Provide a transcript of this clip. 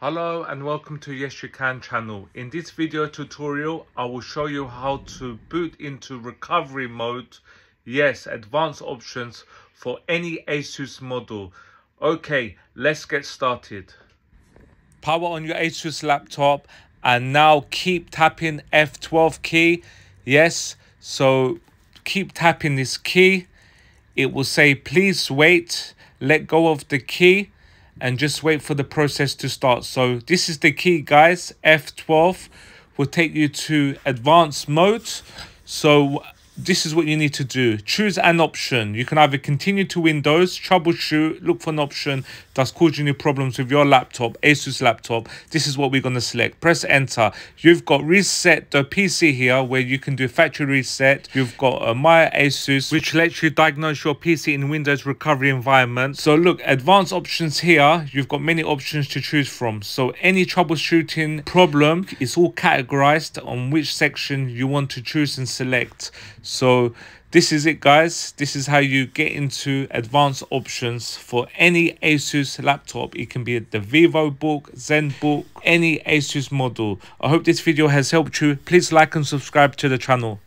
Hello and welcome to Yes You Can channel. In this video tutorial, I will show you how to boot into recovery mode. Yes, advanced options for any Asus model. Okay, let's get started. Power on your Asus laptop and now keep tapping F12 key. Yes, so keep tapping this key. It will say please wait, let go of the key and just wait for the process to start. So this is the key, guys. F12 will take you to advanced mode. So this is what you need to do. Choose an option. You can either continue to Windows, troubleshoot, look for an option that's causing you problems with your laptop, Asus laptop. This is what we're going to select. Press enter. You've got reset the PC here where you can do factory reset. You've got My Asus, which lets you diagnose your PC in Windows recovery environment. So look, advanced options here. You've got many options to choose from. So any troubleshooting problem is all categorized on which section you want to choose and select. So this is it, guys. This is how you get into advanced options for any Asus laptop. It can be the Vivobook, Zenbook, any Asus model. I hope this video has helped you. Please like and subscribe to the channel.